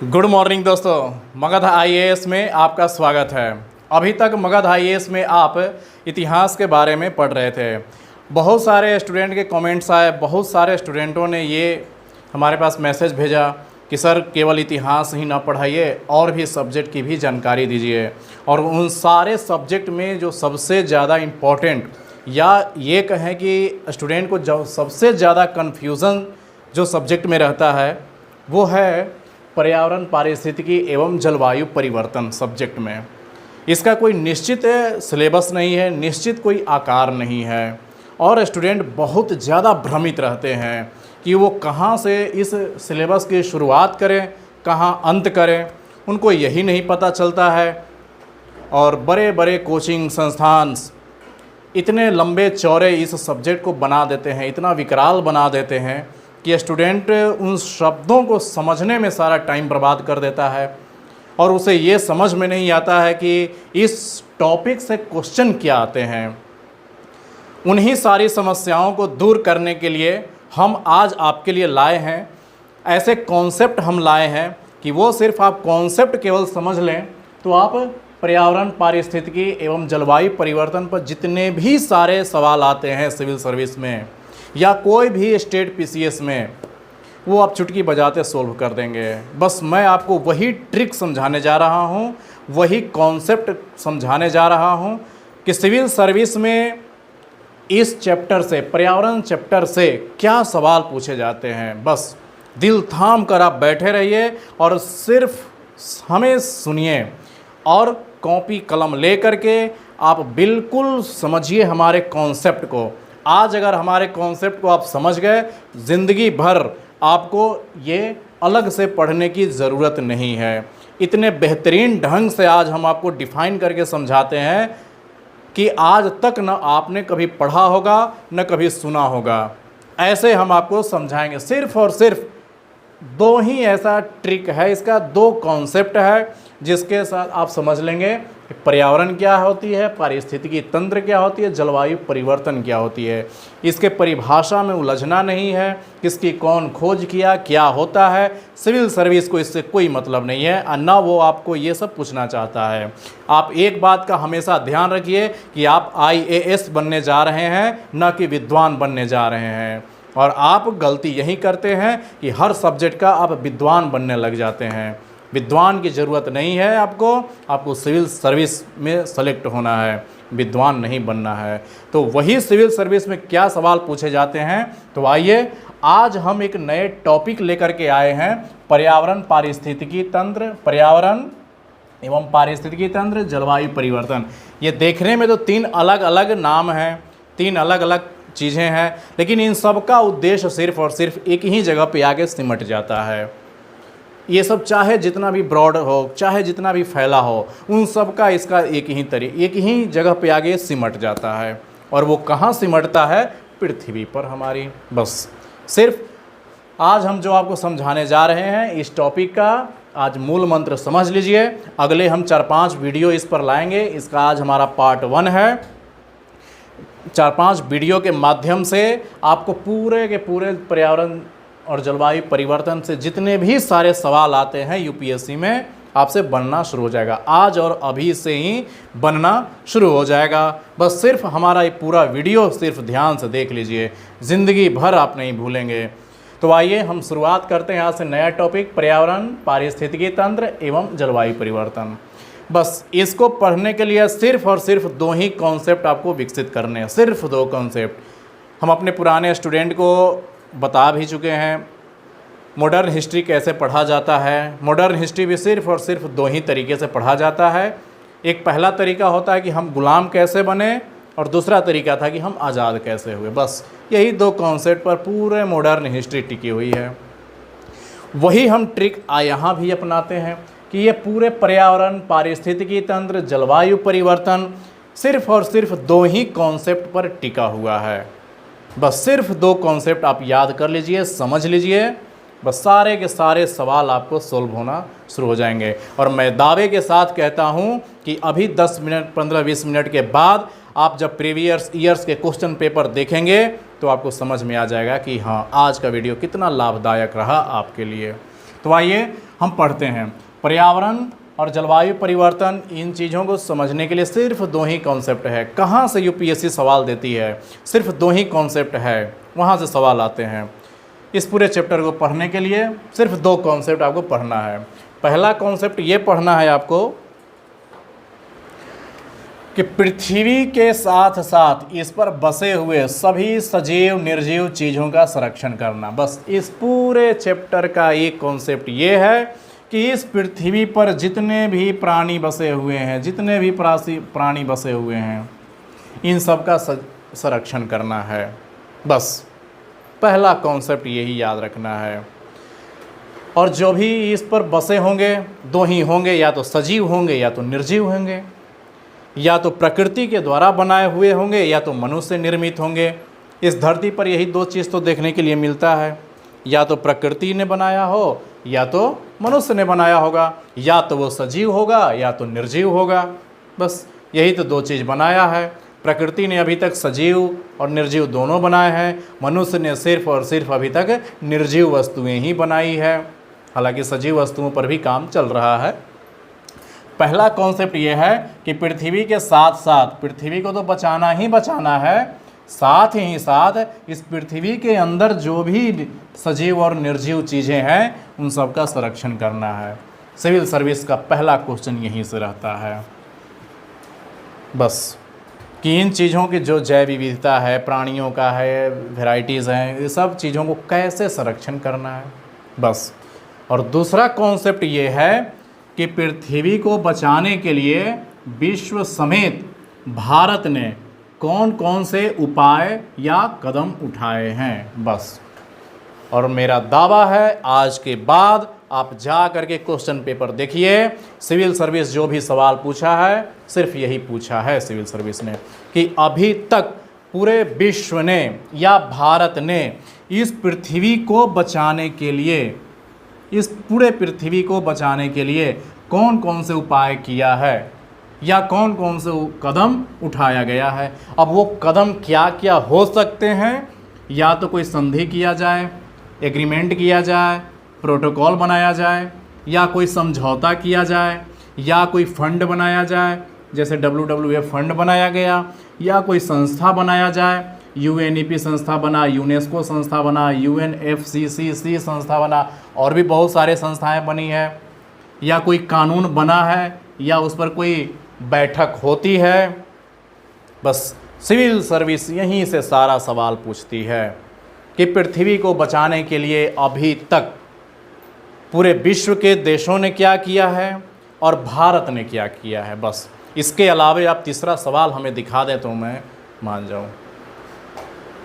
Good morning दोस्तों, Magadh IAS में आपका स्वागत है। अभी तक मगध आईएएस में आप इतिहास के बारे में पढ़ रहे थे। बहुत सारे स्टूडेंट के कमेंट्स आए, बहुत सारे स्टूडेंटों ने ये हमारे पास मैसेज भेजा कि सर केवल इतिहास ही ना पढ़ाइए और भी सब्जेक्ट की भी जानकारी दीजिए। और उन सारे सब्जेक्ट में जो सबसे ज़्यादा इम्पोर्टेंट या ये कहें कि स्टूडेंट को जो सबसे ज़्यादा कन्फ्यूज़न जो सब्जेक्ट में रहता है वो है पर्यावरण पारिस्थितिकी एवं जलवायु परिवर्तन सब्जेक्ट में। इसका कोई निश्चित सिलेबस नहीं है, निश्चित कोई आकार नहीं है और स्टूडेंट बहुत ज़्यादा भ्रमित रहते हैं कि वो कहाँ से इस सिलेबस की शुरुआत करें, कहाँ अंत करें, उनको यही नहीं पता चलता है। और बड़े बड़े कोचिंग संस्थान इतने लंबे चौड़े इस सब्जेक्ट को बना देते हैं, इतना विकराल बना देते हैं कि स्टूडेंट उन शब्दों को समझने में सारा टाइम बर्बाद कर देता है और उसे ये समझ में नहीं आता है कि इस टॉपिक से क्वेश्चन क्या आते हैं। उन्हीं सारी समस्याओं को दूर करने के लिए हम आज आपके लिए लाए हैं ऐसे कॉन्सेप्ट हम लाए हैं कि वो सिर्फ आप कॉन्सेप्ट केवल समझ लें तो आप पर्यावरण पारिस्थितिकी एवं जलवायु परिवर्तन पर जितने भी सारे सवाल आते हैं सिविल सर्विस में या कोई भी स्टेट पीसीएस में, वो आप चुटकी बजाते सोल्व कर देंगे। बस मैं आपको वही ट्रिक समझाने जा रहा हूँ, वही कॉन्सेप्ट समझाने जा रहा हूँ कि सिविल सर्विस में इस चैप्टर से, पर्यावरण चैप्टर से क्या सवाल पूछे जाते हैं। बस दिल थाम कर आप बैठे रहिए और सिर्फ हमें सुनिए और कॉपी कलम ले करके आप बिल्कुल समझिए हमारे कॉन्सेप्ट को। आज अगर हमारे कॉन्सेप्ट को आप समझ गए, ज़िंदगी भर आपको ये अलग से पढ़ने की ज़रूरत नहीं है। इतने बेहतरीन ढंग से आज हम आपको डिफ़ाइन करके समझाते हैं कि आज तक न आपने कभी पढ़ा होगा न कभी सुना होगा। ऐसे हम आपको समझाएंगे। सिर्फ़ और सिर्फ दो ही ऐसा ट्रिक है, इसका दो कॉन्सेप्ट है जिसके साथ आप समझ लेंगे कि पर्यावरण क्या होती है, पारिस्थितिकी तंत्र क्या होती है, जलवायु परिवर्तन क्या होती है। इसके परिभाषा में उलझना नहीं है, किसकी कौन खोज किया, क्या होता है। सिविल सर्विस को इससे कोई मतलब नहीं है और ना वो आपको ये सब पूछना चाहता है। आप एक बात का हमेशा ध्यान रखिए कि आप आईएएस बनने जा रहे हैं, न कि विद्वान बनने जा रहे हैं। और आप गलती यही करते हैं कि हर सब्जेक्ट का आप विद्वान बनने लग जाते हैं। विद्वान की ज़रूरत नहीं है आपको सिविल सर्विस में सेलेक्ट होना है, विद्वान नहीं बनना है। तो वही सिविल सर्विस में क्या सवाल पूछे जाते हैं, तो आइए आज हम एक नए टॉपिक लेकर के आए हैं, पर्यावरण पारिस्थितिकी तंत्र, पर्यावरण एवं पारिस्थितिकी तंत्र, जलवायु परिवर्तन। ये देखने में तो तीन अलग अलग नाम हैं, तीन अलग अलग चीज़ें हैं, लेकिन इन सब का उद्देश्य सिर्फ और सिर्फ एक ही जगह पे आके सिमट जाता है। ये सब चाहे जितना भी ब्रॉड हो, चाहे जितना भी फैला हो, उन सब का इसका एक ही जगह पे आगे सिमट जाता है। और वो कहाँ सिमटता है? पृथ्वी पर हमारी। बस सिर्फ आज हम जो आपको समझाने जा रहे हैं इस टॉपिक का आज मूल मंत्र समझ लीजिए। अगले हम 4-5 वीडियो इस पर लाएंगे। इसका आज हमारा पार्ट 1 है। 4-5 वीडियो के माध्यम से आपको पूरे के पूरे पर्यावरण और जलवायु परिवर्तन से जितने भी सारे सवाल आते हैं यूपीएससी में आपसे बनना शुरू हो जाएगा। आज और अभी से ही बनना शुरू हो जाएगा। बस सिर्फ हमारा ये पूरा वीडियो सिर्फ ध्यान से देख लीजिए, ज़िंदगी भर आप नहीं भूलेंगे। तो आइए हम शुरुआत करते हैं आज से नया टॉपिक, पर्यावरण पारिस्थितिकी तंत्र एवं जलवायु परिवर्तन। बस इसको पढ़ने के लिए सिर्फ और सिर्फ दो ही कॉन्सेप्ट आपको विकसित करने हैं, सिर्फ दो कॉन्सेप्ट। हम अपने पुराने स्टूडेंट को बता भी चुके हैं मॉडर्न हिस्ट्री कैसे पढ़ा जाता है। मॉडर्न हिस्ट्री भी सिर्फ और सिर्फ दो ही तरीके से पढ़ा जाता है। एक पहला तरीका होता है कि हम गुलाम कैसे बने और दूसरा तरीका था कि हम आज़ाद कैसे हुए। बस यही दो कॉन्सेप्ट पर पूरे मॉडर्न हिस्ट्री टिकी हुई है। वही हम ट्रिक यहाँ भी अपनाते हैं कि ये पूरे पर्यावरण पारिस्थितिकी तंत्र जलवायु परिवर्तन सिर्फ और सिर्फ दो ही कॉन्सेप्ट पर टिका हुआ है। बस सिर्फ दो कॉन्सेप्ट आप याद कर लीजिए, समझ लीजिए, बस सारे के सारे सवाल आपको सोल्व होना शुरू हो जाएंगे। और मैं दावे के साथ कहता हूं कि अभी 10 मिनट 15-20 मिनट के बाद आप जब प्रीवियस ईयर्स के क्वेश्चन पेपर देखेंगे तो आपको समझ में आ जाएगा कि हाँ आज का वीडियो कितना लाभदायक रहा आपके लिए। तो आइए हम पढ़ते हैं। पर्यावरण और जलवायु परिवर्तन, इन चीज़ों को समझने के लिए सिर्फ 2 ही कॉन्सेप्ट है। कहाँ से यूपीएससी सवाल देती है? सिर्फ 2 ही कॉन्सेप्ट है, वहाँ से सवाल आते हैं। इस पूरे चैप्टर को पढ़ने के लिए सिर्फ 2 कॉन्सेप्ट आपको पढ़ना है। पहला कॉन्सेप्ट ये पढ़ना है आपको कि पृथ्वी के साथ साथ इस पर बसे हुए सभी सजीव निर्जीव चीज़ों का संरक्षण करना। बस इस पूरे चैप्टर का एक कॉन्सेप्ट ये है कि इस पृथ्वी पर जितने भी प्राणी बसे हुए हैं, जितने भी प्राणी बसे हुए हैं, इन सब का संरक्षण करना है। बस पहला कॉन्सेप्ट यही याद रखना है। और जो भी इस पर बसे होंगे 2 ही होंगे, या तो सजीव होंगे या तो निर्जीव होंगे, या तो प्रकृति के द्वारा बनाए हुए होंगे या तो मनुष्य निर्मित होंगे। इस धरती पर यही 2 चीज़ तो देखने के लिए मिलता है, या तो प्रकृति ने बनाया हो या तो मनुष्य ने बनाया होगा, या तो वो सजीव होगा या तो निर्जीव होगा। बस यही तो 2 चीज़ बनाया है। प्रकृति ने अभी तक सजीव और निर्जीव दोनों बनाए हैं, मनुष्य ने सिर्फ और सिर्फ अभी तक निर्जीव वस्तुएं ही बनाई है। हालांकि सजीव वस्तुओं पर भी काम चल रहा है। पहला कॉन्सेप्ट ये है कि पृथ्वी के साथ साथ, पृथ्वी को तो बचाना ही बचाना है, साथ ही साथ इस पृथ्वी के अंदर जो भी सजीव और निर्जीव चीज़ें हैं उन सब का संरक्षण करना है। सिविल सर्विस का पहला क्वेश्चन यहीं से रहता है। बस कि इन चीज़ों की जो जैव विविधता है, प्राणियों का है, वेराइटीज़ हैं, ये सब चीज़ों को कैसे संरक्षण करना है बस। और दूसरा कॉन्सेप्ट ये है कि पृथ्वी को बचाने के लिए विश्व समेत भारत ने कौन कौन से उपाय या कदम उठाए हैं बस। और मेरा दावा है आज के बाद आप जा करके क्वेश्चन पेपर देखिए। सिविल सर्विस जो भी सवाल पूछा है सिर्फ यही पूछा है सिविल सर्विस ने कि अभी तक पूरे विश्व ने या भारत ने इस पृथ्वी को बचाने के लिए, इस पूरे पृथ्वी को बचाने के लिए कौन कौन से उपाय किया है या कौन कौन से कदम उठाया गया है। अब वो कदम क्या क्या हो सकते हैं, या तो कोई संधि किया जाए, एग्रीमेंट किया जाए, प्रोटोकॉल बनाया जाए, या कोई समझौता किया जाए, या कोई फंड बनाया जाए, जैसे WWF फंड बनाया गया, या कोई संस्था बनाया जाए, UNEP संस्था बना, यूनेस्को संस्था बना, UNFCCC संस्था बना, और भी बहुत सारे संस्थाएं बनी है, या कोई कानून बना है, या उस पर कोई बैठक होती है। बस सिविल सर्विस यहीं से सारा सवाल पूछती है कि पृथ्वी को बचाने के लिए अभी तक पूरे विश्व के देशों ने क्या किया है और भारत ने क्या किया है। बस इसके अलावा आप तीसरा सवाल हमें दिखा दें तो मैं मान जाऊं।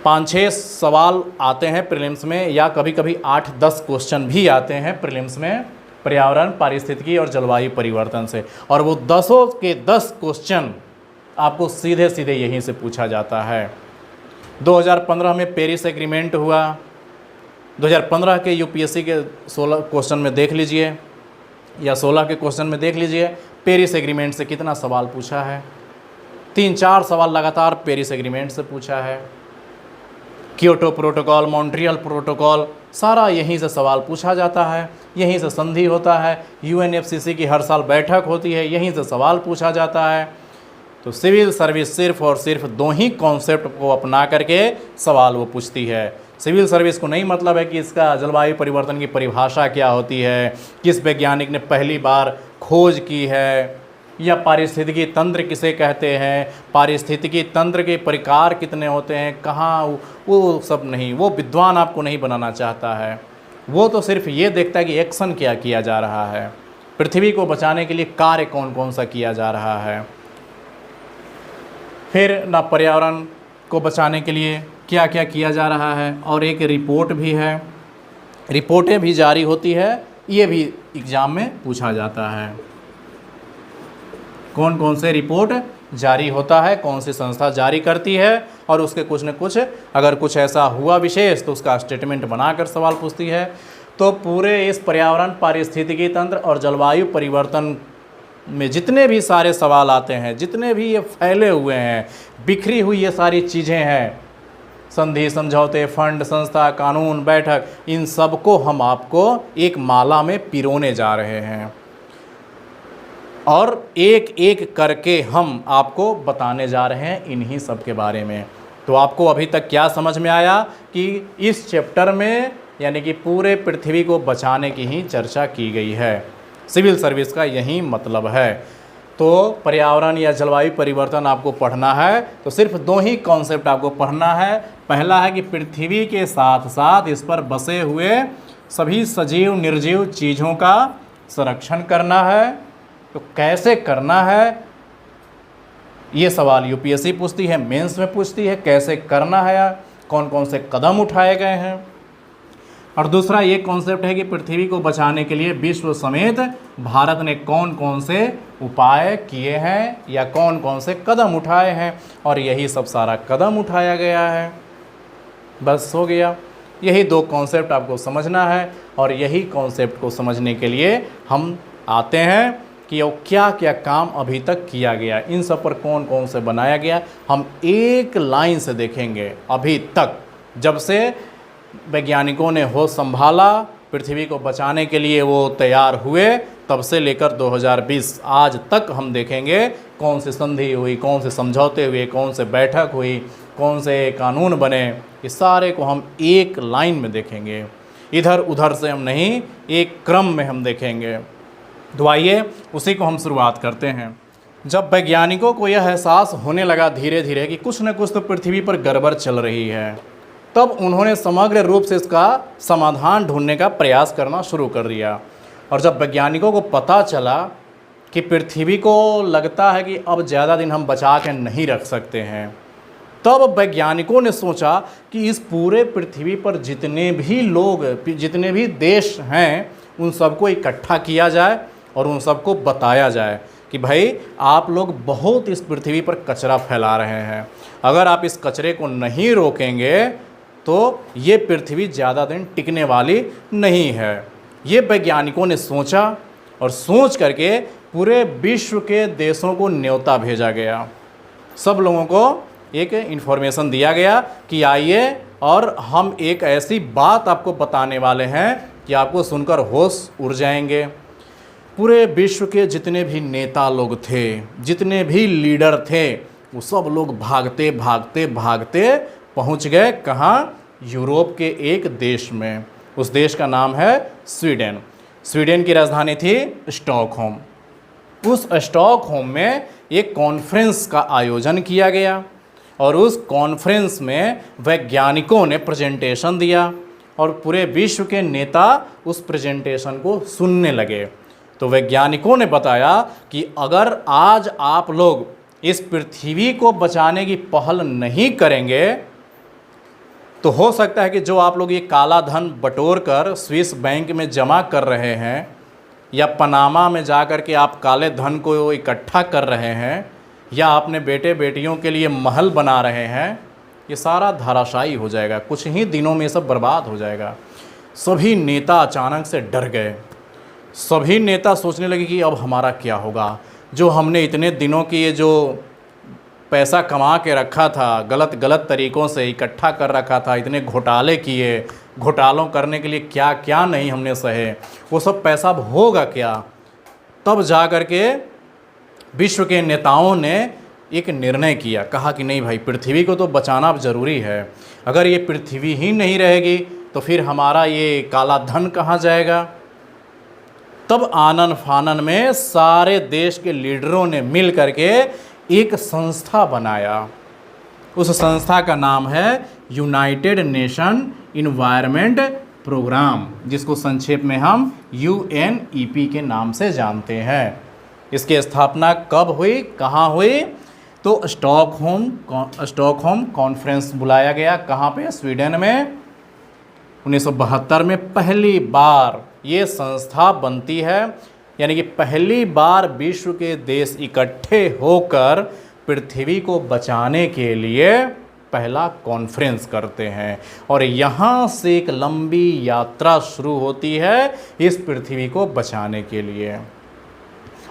5-6 सवाल आते हैं प्रीलिम्स में, या कभी कभी 8-10 क्वेश्चन भी आते हैं प्रीलिम्स में पर्यावरण, पारिस्थितिकी और जलवायु परिवर्तन से, और वो 10 के 10 क्वेश्चन आपको सीधे सीधे यहीं से पूछा जाता है। 2015 में पेरिस एग्रीमेंट हुआ, 2015 के यूपीएससी के 16 क्वेश्चन में देख लीजिए, या 16 के क्वेश्चन में देख लीजिए पेरिस एग्रीमेंट से कितना सवाल पूछा है। 3-4 सवाल लगातार पेरिस एग्रीमेंट से पूछा है। क्योटो प्रोटोकॉल, मॉन्ट्रियल प्रोटोकॉल, सारा यहीं से सवाल पूछा जाता है, यहीं से संधि होता है। UNFCCC की हर साल बैठक होती है, यहीं से सवाल पूछा जाता है। तो सिविल सर्विस सिर्फ और सिर्फ 2 ही कॉन्सेप्ट को अपना करके सवाल वो पूछती है। सिविल सर्विस को नहीं मतलब है कि इसका जलवायु परिवर्तन की परिभाषा क्या होती है, किस वैज्ञानिक ने पहली बार खोज की है, या पारिस्थितिकी तंत्र किसे कहते हैं, पारिस्थितिकी तंत्र के प्रकार कितने होते हैं, कहाँ, वो सब नहीं। वो विद्वान आपको नहीं बनाना चाहता है, वो तो सिर्फ ये देखता है कि एक्शन क्या किया जा रहा है, पृथ्वी को बचाने के लिए कार्य कौन कौन सा किया जा रहा है। फिर ना पर्यावरण को बचाने के लिए क्या क्या किया जा रहा है, और एक रिपोर्ट भी है, रिपोर्टें भी जारी होती है, ये भी एग्ज़ाम में पूछा जाता है। कौन कौन से रिपोर्ट जारी होता है, कौन सी संस्था जारी करती है, और उसके कुछ न कुछ अगर कुछ ऐसा हुआ विशेष तो उसका स्टेटमेंट बनाकर सवाल पूछती है। तो पूरे इस पर्यावरण, पारिस्थितिकी तंत्र और जलवायु परिवर्तन में जितने भी सारे सवाल आते हैं, जितने भी ये फैले हुए हैं, बिखरी हुई ये सारी चीज़ें हैं, संधि, समझौते, फंड, संस्था, कानून, बैठक, इन सब को हम आपको एक माला में पिरोने जा रहे हैं और एक एक करके हम आपको बताने जा रहे हैं इन्हीं सब के बारे में। तो आपको अभी तक क्या समझ में आया कि इस चैप्टर में यानी कि पूरे पृथ्वी को बचाने की ही चर्चा की गई है। सिविल सर्विस का यही मतलब है। तो पर्यावरण या जलवायु परिवर्तन आपको पढ़ना है तो सिर्फ दो ही कॉन्सेप्ट आपको पढ़ना है। पहला है कि पृथ्वी के साथ साथ इस पर बसे हुए सभी सजीव निर्जीव चीज़ों का संरक्षण करना है। तो कैसे करना है ये सवाल यूपीएससी पूछती है, मेंस में पूछती है, कैसे करना है, कौन कौन से कदम उठाए गए हैं। और दूसरा ये कॉन्सेप्ट है कि पृथ्वी को बचाने के लिए विश्व समेत भारत ने कौन कौन से उपाय किए हैं या कौन कौन से कदम उठाए हैं, और यही सब सारा कदम उठाया गया है। बस हो गया। यही दो कॉन्सेप्ट आपको समझना है और यही कॉन्सेप्ट को समझने के लिए हम आते हैं कि वो क्या क्या काम अभी तक किया गया, इन सब पर कौन कौन से बनाया गया, हम एक लाइन से देखेंगे। अभी तक जब से वैज्ञानिकों ने होश संभाला, पृथ्वी को बचाने के लिए वो तैयार हुए, तब से लेकर 2020 आज तक हम देखेंगे कौन सी संधि हुई, कौन से समझौते हुए, कौन से बैठक हुई, कौन से कानून बने, इस सारे को हम एक लाइन में देखेंगे। इधर उधर से हम नहीं, एक क्रम में हम देखेंगे। तो आइए उसी को हम शुरुआत करते हैं। जब वैज्ञानिकों को यह एहसास होने लगा धीरे धीरे कि कुछ न कुछ तो पृथ्वी पर गड़बड़ चल रही है, तब उन्होंने समग्र रूप से इसका समाधान ढूंढने का प्रयास करना शुरू कर दिया। और जब वैज्ञानिकों को पता चला कि पृथ्वी को लगता है कि अब ज़्यादा दिन हम बचा के नहीं रख सकते हैं, तब वैज्ञानिकों ने सोचा कि इस पूरे पृथ्वी पर जितने भी लोग, जितने भी देश हैं, उन सबको इकट्ठा किया जाए और उन सबको बताया जाए कि भाई आप लोग बहुत इस पृथ्वी पर कचरा फैला रहे हैं, अगर आप इस कचरे को नहीं रोकेंगे तो ये पृथ्वी ज़्यादा दिन टिकने वाली नहीं है। ये वैज्ञानिकों ने सोचा और सोच करके पूरे विश्व के देशों को न्योता भेजा गया। सब लोगों को एक इन्फॉर्मेशन दिया गया कि आइए और हम एक ऐसी बात आपको बताने वाले हैं कि आपको सुनकर होश उड़ जाएंगे। पूरे विश्व के जितने भी नेता लोग थे, जितने भी लीडर थे, वो सब लोग भागते भागते भागते पहुंच गए कहाँ? यूरोप के एक देश में। उस देश का नाम है स्वीडन। स्वीडन की राजधानी थी स्टॉकहोम। उस स्टॉकहोम में एक कॉन्फ्रेंस का आयोजन किया गया और उस कॉन्फ्रेंस में वैज्ञानिकों ने प्रेजेंटेशन दिया और पूरे विश्व के नेता उस प्रेजेंटेशन को सुनने लगे। तो वैज्ञानिकों ने बताया कि अगर आज आप लोग इस पृथ्वी को बचाने की पहल नहीं करेंगे तो हो सकता है कि जो आप लोग ये काला धन बटोर कर स्विस बैंक में जमा कर रहे हैं या पनामा में जा कर के आप काले धन को इकट्ठा कर रहे हैं या अपने बेटे बेटियों के लिए महल बना रहे हैं, ये सारा धराशायी हो जाएगा। कुछ ही दिनों में सब बर्बाद हो जाएगा। सभी नेता अचानक से डर गए। सभी नेता सोचने लगे कि अब हमारा क्या होगा। जो हमने इतने दिनों की ये जो पैसा कमा के रखा था, गलत गलत तरीक़ों से इकट्ठा कर रखा था, इतने घोटाले किए, घोटालों करने के लिए क्या क्या नहीं हमने सहे, वो सब पैसा अब होगा क्या। तब जा कर के विश्व के नेताओं ने एक निर्णय किया, कहा कि नहीं भाई, पृथ्वी को तो बचाना अब ज़रूरी है। अगर ये पृथ्वी ही नहीं रहेगी तो फिर हमारा ये काला धन कहाँ जाएगा। तब आनन फानन में सारे देश के लीडरों ने मिल करके एक संस्था बनाया। उस संस्था का नाम है यूनाइटेड नेशन इन्वायरमेंट प्रोग्राम, जिसको संक्षेप में हम UNEP के नाम से जानते हैं। इसकी स्थापना कब हुई, कहाँ हुई? तो स्टॉकहोम कॉन्फ्रेंस बुलाया गया। कहाँ पे? स्वीडन में। 1972 में पहली बार ये संस्था बनती है, यानी कि पहली बार विश्व के देश इकट्ठे होकर पृथ्वी को बचाने के लिए पहला कॉन्फ्रेंस करते हैं और यहाँ से एक लंबी यात्रा शुरू होती है इस पृथ्वी को बचाने के लिए।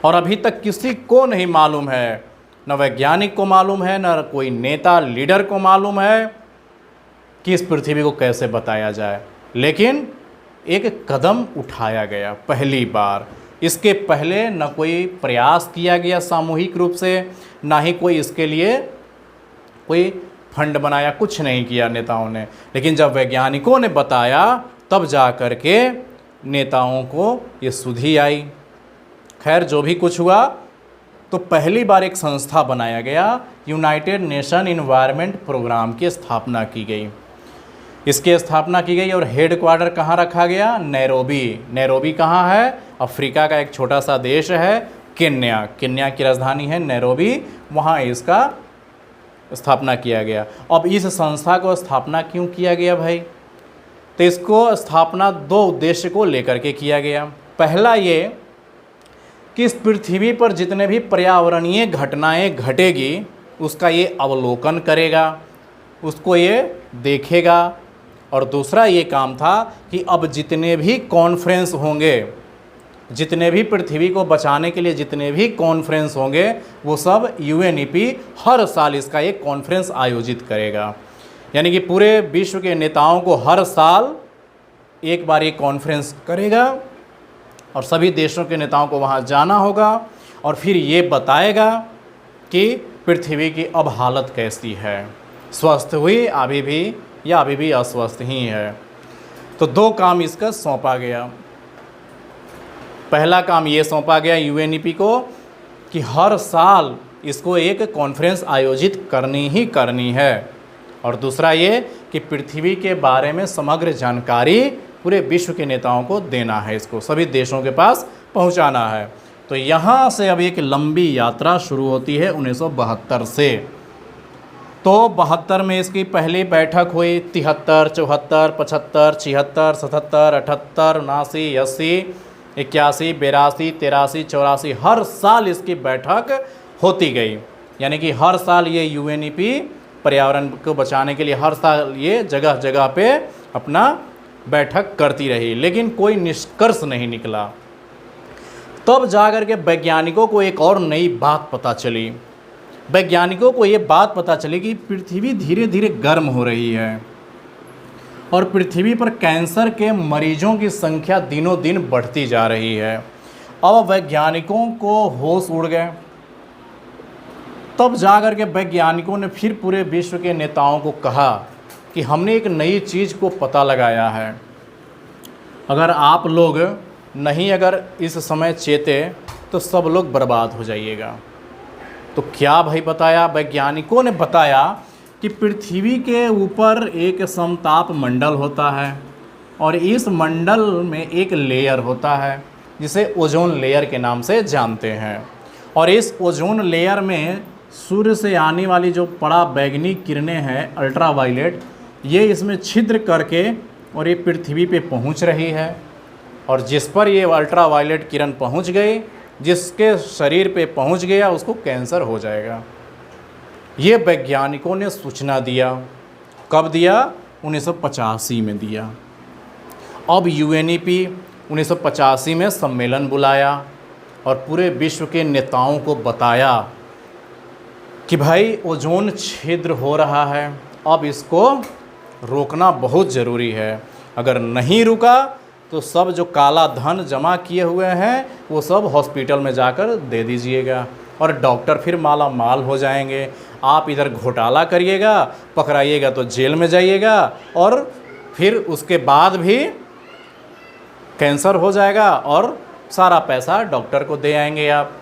और अभी तक किसी को नहीं मालूम है, न वैज्ञानिक को मालूम है, न कोई नेता लीडर को मालूम है कि इस पृथ्वी को कैसे बताया जाए, लेकिन एक कदम उठाया गया पहली बार। इसके पहले न कोई प्रयास किया गया सामूहिक रूप से, ना ही कोई इसके लिए कोई फंड बनाया, कुछ नहीं किया नेताओं ने। लेकिन जब वैज्ञानिकों ने बताया तब जा कर के नेताओं को ये सुधि आई। खैर जो भी कुछ हुआ, तो पहली बार एक संस्था बनाया गया, यूनाइटेड नेशन इन्वायरमेंट प्रोग्राम की स्थापना की गई। इसकी स्थापना की गई और हेड क्वार्टर कहाँ रखा गया? नैरोबी। नैरोबी कहाँ है? अफ्रीका का एक छोटा सा देश है, केन्या। केन्या की राजधानी है नैरोबी, वहाँ इसका स्थापना किया गया। अब इस संस्था को स्थापना क्यों किया गया भाई? तो इसको स्थापना दो उद्देश्य को लेकर के किया गया। पहला ये कि इस पृथ्वी पर जितने भी पर्यावरणीय घटनाएं घटेगी उसका ये अवलोकन करेगा, उसको ये देखेगा। और दूसरा ये काम था कि अब जितने भी कॉन्फ्रेंस होंगे, जितने भी पृथ्वी को बचाने के लिए जितने भी कॉन्फ्रेंस होंगे, वो सब यूएनईपी हर साल इसका एक कॉन्फ्रेंस आयोजित करेगा। यानी कि पूरे विश्व के नेताओं को हर साल एक बार ये कॉन्फ्रेंस करेगा और सभी देशों के नेताओं को वहाँ जाना होगा और फिर ये बताएगा कि पृथ्वी की अब हालत कैसी है, स्वस्थ हुई अभी भी या अभी भी अस्वस्थ ही है। तो दो काम इसका सौंपा गया। पहला काम ये सौंपा गया यूएनईपी को कि हर साल इसको एक कॉन्फ्रेंस आयोजित करनी ही करनी है, और दूसरा ये कि पृथ्वी के बारे में समग्र जानकारी पूरे विश्व के नेताओं को देना है, इसको सभी देशों के पास पहुंचाना है। तो यहाँ से अब एक लंबी यात्रा शुरू होती है 1972 से। तो 72 में इसकी पहली बैठक हुई, 73, 74, 75, 76, 77, 78, 79, 80, 81, 82, 83, 84 हर साल इसकी बैठक होती गई। यानी कि हर साल ये यूएनईपी पर्यावरण को बचाने के लिए हर साल ये जगह जगह पे अपना बैठक करती रही, लेकिन कोई निष्कर्ष नहीं निकला। तब जाकर के वैज्ञानिकों को एक और नई बात पता चली। वैज्ञानिकों को ये बात पता चली कि पृथ्वी धीरे धीरे गर्म हो रही है और पृथ्वी पर कैंसर के मरीजों की संख्या दिनों दिन बढ़ती जा रही है। अब वैज्ञानिकों को होश उड़ गए। तब जाकर के वैज्ञानिकों ने फिर पूरे विश्व के नेताओं को कहा कि हमने एक नई चीज़ को पता लगाया है, अगर आप लोग नहीं अगर इस समय चेते तो सब लोग बर्बाद हो जाइएगा। तो क्या भाई बताया? वैज्ञानिकों ने बताया कि पृथ्वी के ऊपर एक समताप मंडल होता है और इस मंडल में एक लेयर होता है जिसे ओजोन लेयर के नाम से जानते हैं। और इस ओजोन लेयर में सूर्य से आने वाली जो बड़ा बैगनी किरणें हैं, अल्ट्रावायलेट, ये इसमें छिद्र करके और ये पृथ्वी पे पहुंच रही है। और जिस पर ये अल्ट्रावायलेट किरण पहुंच गई, जिसके शरीर पे पहुंच गया, उसको कैंसर हो जाएगा। ये वैज्ञानिकों ने सूचना दिया। कब दिया? 1985 में दिया। अब यूएनईपी 1985 में सम्मेलन बुलाया और पूरे विश्व के नेताओं को बताया कि भाई ओजोन छिद्र हो रहा है, अब इसको रोकना बहुत ज़रूरी है। अगर नहीं रुका तो सब जो काला धन जमा किए हुए हैं वो सब हॉस्पिटल में जाकर दे दीजिएगा और डॉक्टर फिर माला माल हो जाएंगे। आप इधर घोटाला करिएगा, पकड़ाइएगा तो जेल में जाइएगा और फिर उसके बाद भी कैंसर हो जाएगा और सारा पैसा डॉक्टर को दे आएंगे आप।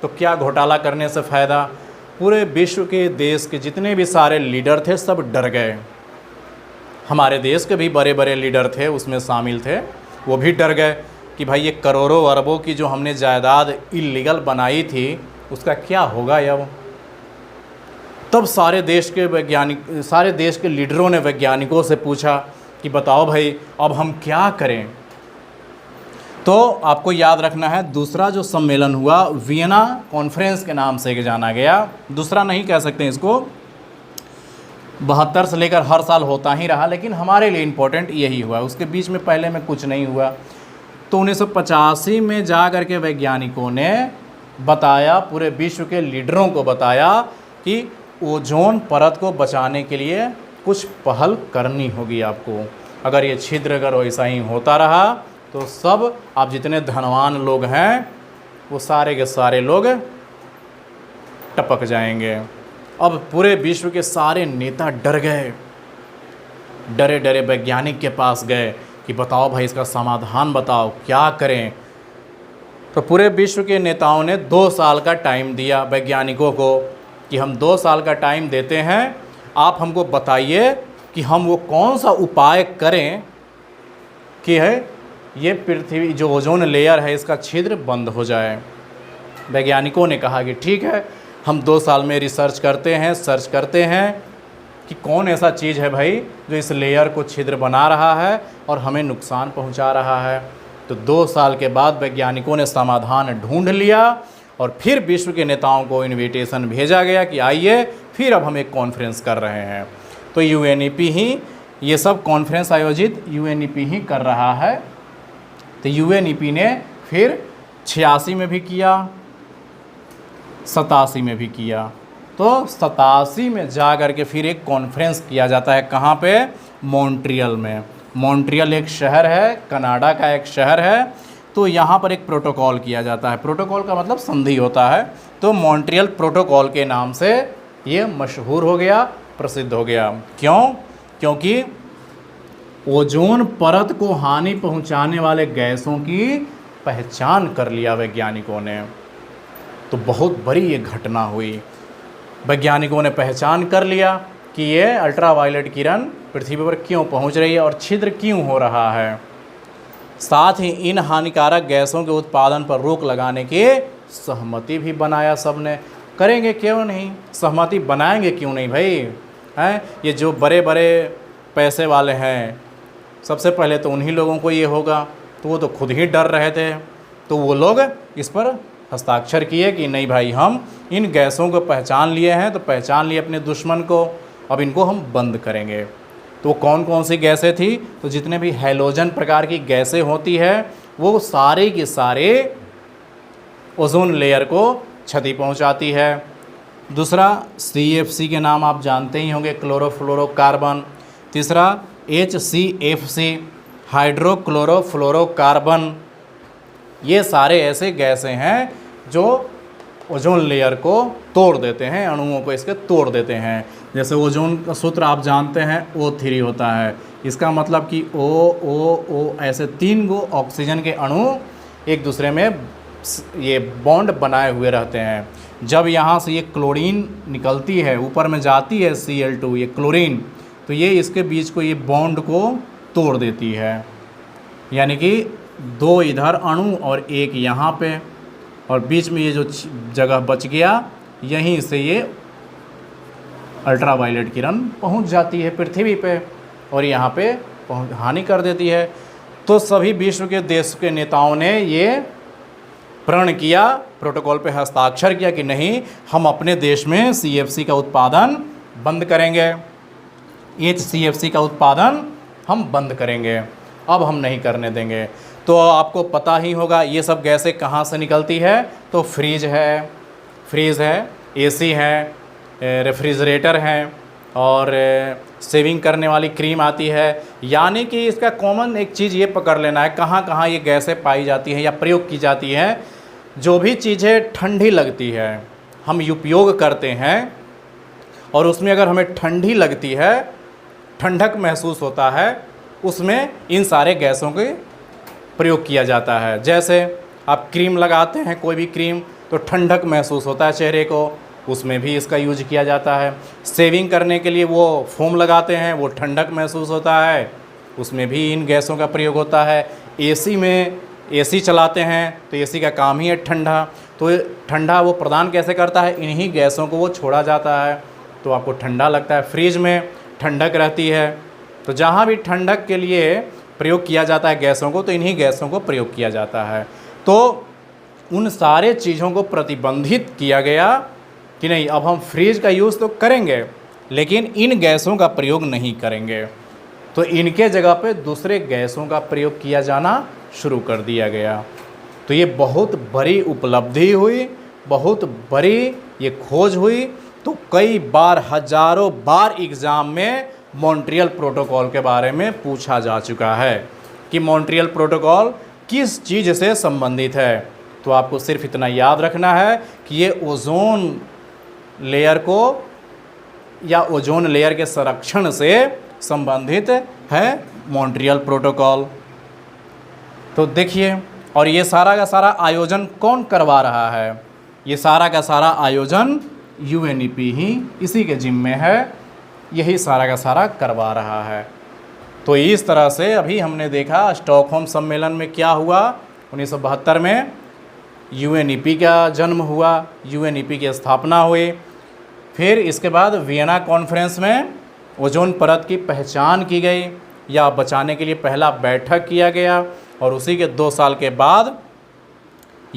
तो क्या घोटाला करने से फ़ायदा? पूरे विश्व के देश के जितने भी सारे लीडर थे सब डर गए। हमारे देश के भी बड़े बड़े लीडर थे उसमें शामिल थे, वो भी डर गए कि भाई ये करोड़ों अरबों की जो हमने जायदाद इलीगल बनाई थी उसका क्या होगा अब। तब सारे देश के लीडरों ने वैज्ञानिकों से पूछा कि बताओ भाई अब हम क्या करें। तो आपको याद रखना है, दूसरा जो सम्मेलन हुआ वियना कॉन्फ्रेंस के नाम से जाना गया। दूसरा नहीं कह सकते इसको, 72 से लेकर हर साल होता ही रहा, लेकिन हमारे लिए इम्पोर्टेंट यही हुआ। उसके बीच में पहले में कुछ नहीं हुआ। तो 1985 में जा कर के वैज्ञानिकों ने बताया, पूरे विश्व के लीडरों को बताया कि ओजोन परत को बचाने के लिए कुछ पहल करनी होगी आपको। अगर ये छिद्र अगर वैसा ही होता रहा तो सब आप जितने धनवान लोग हैं वो सारे के सारे लोग टपक जाएंगे। अब पूरे विश्व के सारे नेता डर गए, डरे डरे वैज्ञानिक के पास गए कि बताओ भाई इसका समाधान बताओ, क्या करें। तो पूरे विश्व के नेताओं ने 2 साल का टाइम दिया वैज्ञानिकों को कि हम 2 साल का टाइम देते हैं, आप हमको बताइए कि हम वो कौन सा उपाय करें कि है ये पृथ्वी जो ओजोन लेयर है इसका छिद्र बंद हो जाए। वैज्ञानिकों ने कहा कि ठीक है, हम 2 साल में रिसर्च करते हैं, सर्च करते हैं कि कौन ऐसा चीज़ है भाई जो इस लेयर को छिद्र बना रहा है और हमें नुकसान पहुंचा रहा है। तो 2 साल के बाद वैज्ञानिकों ने समाधान ढूंढ लिया और फिर विश्व के नेताओं को इनविटेशन भेजा गया कि आइए फिर अब हम एक कॉन्फ्रेंस कर रहे हैं। तो यूएनईपी ही ये सब कॉन्फ्रेंस आयोजित यूएनईपी ही कर रहा है। तो यूएनईपी ने फिर 86 में भी किया, 87 में भी किया। तो 87 में जा कर के फिर एक कॉन्फ्रेंस किया जाता है। कहाँ पे? मॉन्ट्रियल में। मॉन्ट्रियल एक शहर है, कनाडा का एक शहर है। तो यहाँ पर एक प्रोटोकॉल किया जाता है। प्रोटोकॉल का मतलब संधि होता है। तो मॉन्ट्रियल प्रोटोकॉल के नाम से ये मशहूर हो गया, प्रसिद्ध हो गया। क्यों? क्योंकि ओजोन परत को हानि पहुँचाने वाले गैसों की पहचान कर लिया वैज्ञानिकों ने। तो बहुत बड़ी ये घटना हुई। वैज्ञानिकों ने पहचान कर लिया कि ये अल्ट्रावायलेट किरण पृथ्वी पर क्यों पहुंच रही है और छिद्र क्यों हो रहा है। साथ ही इन हानिकारक गैसों के उत्पादन पर रोक लगाने की सहमति भी बनाया सबने। करेंगे क्यों नहीं, सहमति बनाएंगे क्यों नहीं भाई, हैं? ये जो बड़े बड़े पैसे वाले हैं, सबसे पहले तो उन्हीं लोगों को ये होगा। तो वो तो खुद ही डर रहे थे, तो वो लोग इस पर हस्ताक्षर किए कि नहीं भाई, हम इन गैसों को पहचान लिए हैं, तो पहचान लिए अपने दुश्मन को, अब इनको हम बंद करेंगे। तो कौन कौन सी गैसें थी? तो जितने भी हैलोजन प्रकार की गैसें होती है वो सारे के सारे ओजोन लेयर को क्षति पहुंचाती है। दूसरा CFC के नाम आप जानते ही होंगे, क्लोरोफ्लोरोकार्बन। तीसरा HCFC, हाइड्रोक्लोरोफ्लोरोकार्बन। ये सारे ऐसे गैसें हैं जो ओजोन लेयर को तोड़ देते हैं, अणुओं को इसके तोड़ देते हैं। जैसे ओजोन का सूत्र आप जानते हैं O3 होता है। इसका मतलब कि O ऐसे 3 गो ऑक्सीजन के अणु एक दूसरे में ये बॉन्ड बनाए हुए रहते हैं। जब यहाँ से ये क्लोरीन निकलती है, ऊपर में जाती है Cl2, ये क्लोरीन, तो ये इसके बीच को ये बॉन्ड को तोड़ देती है। यानी कि 2 इधर अणु और 1 यहाँ पे, और बीच में ये जो जगह बच गया, यहीं से ये अल्ट्रावायलेट किरण पहुंच जाती है पृथ्वी पे और यहाँ पे हानि कर देती है। तो सभी विश्व के देश के नेताओं ने ये प्रण किया, प्रोटोकॉल पे हस्ताक्षर किया कि नहीं, हम अपने देश में CFC का उत्पादन बंद करेंगे, HCFC का उत्पादन हम बंद करेंगे, अब हम नहीं करने देंगे। तो आपको पता ही होगा ये सब गैसें कहाँ से निकलती है। तो फ्रिज है, AC है, रेफ्रिजरेटर हैं और सेविंग करने वाली क्रीम आती है। यानी कि इसका कॉमन एक चीज़ ये पकड़ लेना है कहाँ कहाँ ये गैसें पाई जाती हैं या प्रयोग की जाती हैं। जो भी चीज़ें ठंडी लगती है हम उपयोग करते हैं और उसमें अगर हमें ठंडी लगती है, ठंडक महसूस होता है, उसमें इन सारे गैसों के प्रयोग किया जाता है। जैसे आप क्रीम लगाते हैं, कोई भी क्रीम, तो ठंडक महसूस होता है चेहरे को, उसमें भी इसका यूज किया जाता है। सेविंग करने के लिए वो फोम लगाते हैं, वो ठंडक महसूस होता है, उसमें भी इन गैसों का प्रयोग होता है। AC में AC चलाते हैं तो AC का काम ही है ठंडा, तो ठंडा वो प्रदान कैसे करता है, इन्हीं गैसों को वो छोड़ा जाता है, तो आपको ठंडा लगता है। फ्रिज में ठंडक रहती है, तो जहाँ भी ठंडक के लिए प्रयोग किया जाता है गैसों को, तो इन्हीं गैसों को प्रयोग किया जाता है। तो उन सारे चीज़ों को प्रतिबंधित किया गया कि नहीं, अब हम फ्रिज का यूज़ तो करेंगे लेकिन इन गैसों का प्रयोग नहीं करेंगे। तो इनके जगह पे दूसरे गैसों का प्रयोग किया जाना शुरू कर दिया गया। तो ये बहुत बड़ी उपलब्धि हुई, बहुत बड़ी ये खोज हुई। तो कई बार, हजारों बार एग्ज़ाम में मॉन्ट्रियल प्रोटोकॉल के बारे में पूछा जा चुका है कि मॉन्ट्रियल प्रोटोकॉल किस चीज़ से संबंधित है। तो आपको सिर्फ इतना याद रखना है कि ये ओजोन लेयर को या ओजोन लेयर के संरक्षण से संबंधित है मॉन्ट्रियल प्रोटोकॉल। तो देखिए, और ये सारा का सारा आयोजन कौन करवा रहा है? ये सारा का सारा आयोजन UNEP ही इसी के जिम्मे है, यही सारा का सारा करवा रहा है। तो इस तरह से अभी हमने देखा स्टॉकहोम सम्मेलन में क्या हुआ। 1972 में UNEP का जन्म हुआ, UNEP की स्थापना हुई। फिर इसके बाद वियना कॉन्फ्रेंस में ओजोन परत की पहचान की गई या बचाने के लिए पहला बैठक किया गया, और उसी के 2 साल के बाद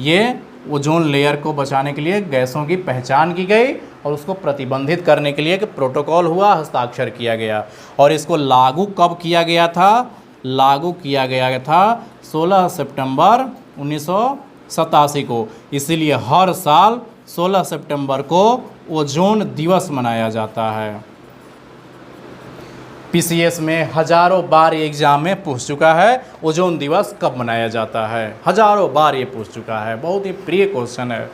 ये ओजोन लेयर को बचाने के लिए गैसों की पहचान की गई और उसको प्रतिबंधित करने के लिए एक प्रोटोकॉल हुआ, हस्ताक्षर किया गया। और इसको लागू कब किया गया था? लागू किया गया था 16 सितंबर 1987 को। इसीलिए हर साल 16 सितंबर को ओजोन दिवस मनाया जाता है। PCS में हज़ारों बार ये एग्ज़ाम में पूछ चुका है ओजोन दिवस कब मनाया जाता है, हज़ारों बार ये पूछ चुका है, बहुत ही प्रिय क्वेश्चन है।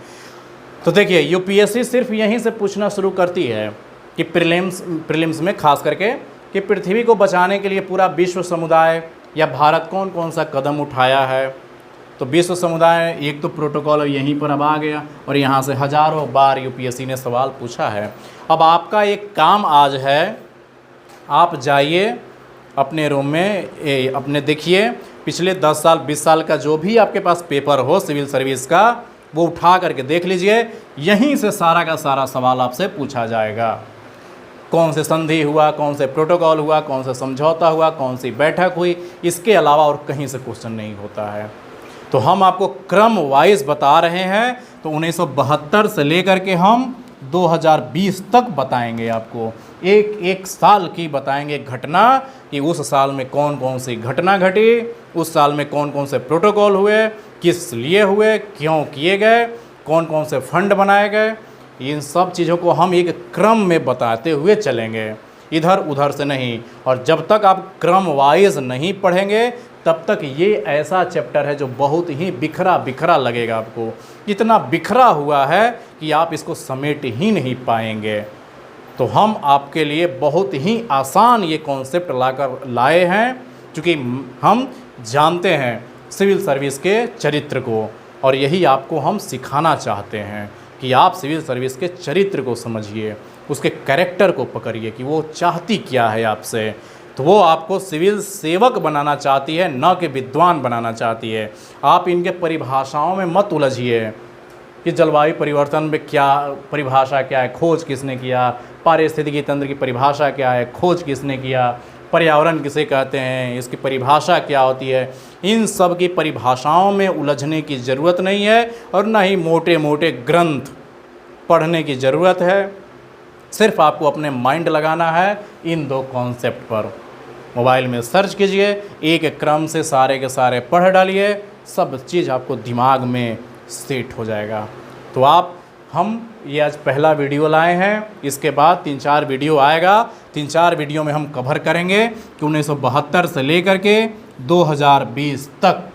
तो देखिए, UPSC सिर्फ यहीं से पूछना शुरू करती है कि प्रीलिम्स में खास करके कि पृथ्वी को बचाने के लिए पूरा विश्व समुदाय या भारत कौन कौन सा कदम उठाया है। तो विश्व समुदाय एक तो प्रोटोकॉल यहीं पर अब आ गया, और यहाँ से हज़ारों बार UPSC ने सवाल पूछा है। अब आपका एक काम आज है, आप जाइए अपने रूम में, अपने देखिए पिछले 10 साल 20 साल का जो भी आपके पास पेपर हो सिविल सर्विस का, वो उठा करके देख लीजिए। यहीं से सारा का सारा सवाल आपसे पूछा जाएगा। कौन से संधि हुआ, कौन से प्रोटोकॉल हुआ, कौन से समझौता हुआ, कौन सी बैठक हुई, इसके अलावा और कहीं से क्वेश्चन नहीं होता है। तो हम आपको क्रम वाइज बता रहे हैं। तो 1972 से लेकर के हम 2020 तक बताएंगे आपको, एक एक साल की बताएंगे घटना कि उस साल में कौन कौन सी घटना घटी, उस साल में कौन कौन से प्रोटोकॉल हुए, किस लिए हुए, क्यों किए गए, कौन कौन से फंड बनाए गए। इन सब चीज़ों को हम एक क्रम में बताते हुए चलेंगे, इधर उधर से नहीं। और जब तक आप क्रम वाइज नहीं पढ़ेंगे तब तक ये ऐसा चैप्टर है जो बहुत ही बिखरा बिखरा लगेगा आपको। इतना बिखरा हुआ है कि आप इसको समेट ही नहीं पाएंगे। तो हम आपके लिए बहुत ही आसान ये कॉन्सेप्ट लाए हैं, क्योंकि हम जानते हैं सिविल सर्विस के चरित्र को, और यही आपको हम सिखाना चाहते हैं कि आप सिविल सर्विस के चरित्र को समझिए, उसके कैरेक्टर को पकड़िए कि वो चाहती क्या है आपसे। तो वो आपको सिविल सेवक बनाना चाहती है, न कि विद्वान बनाना चाहती है। आप इनके परिभाषाओं में मत उलझिए कि जलवायु परिवर्तन में क्या परिभाषा क्या है, खोज किसने किया, पारिस्थितिकी तंत्र की परिभाषा क्या है, खोज किसने किया, पर्यावरण किसे कहते हैं, इसकी परिभाषा क्या होती है। इन सब की परिभाषाओं में उलझने की ज़रूरत नहीं है, और न ही मोटे मोटे ग्रंथ पढ़ने की ज़रूरत है। सिर्फ आपको अपने माइंड लगाना है इन 2 कॉन्सेप्ट पर। मोबाइल में सर्च कीजिए, एक क्रम से सारे के सारे पढ़ डालिए, सब चीज़ आपको दिमाग में सेट हो जाएगा। तो हम ये आज पहला वीडियो लाए हैं, इसके बाद 3-4 वीडियो आएगा। 3-4 वीडियो में हम कवर करेंगे कि 1972 से लेकर के 2020 तक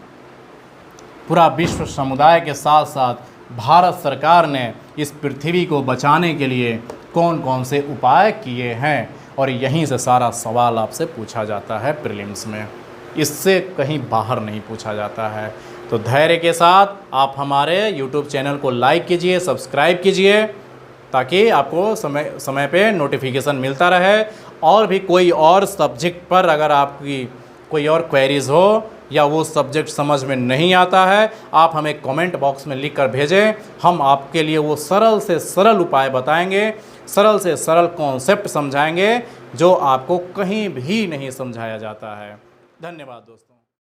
पूरा विश्व समुदाय के साथ साथ भारत सरकार ने इस पृथ्वी को बचाने के लिए कौन कौन से उपाय किए हैं, और यहीं से सारा सवाल आपसे पूछा जाता है प्रीलिम्स में, इससे कहीं बाहर नहीं पूछा जाता है। तो धैर्य के साथ आप हमारे YouTube चैनल को लाइक कीजिए, सब्सक्राइब कीजिए, ताकि आपको समय समय पे नोटिफिकेशन मिलता रहे। और भी कोई और सब्जेक्ट पर अगर आपकी कोई और क्वेरीज़ हो या वो सब्जेक्ट समझ में नहीं आता है, आप हमें कमेंट बॉक्स में लिख कर भेजें। हम आपके लिए वो सरल से सरल उपाय बताएंगे, सरल से सरल कॉन्सेप्ट समझाएंगे जो आपको कहीं भी नहीं समझाया जाता है। धन्यवाद दोस्तों।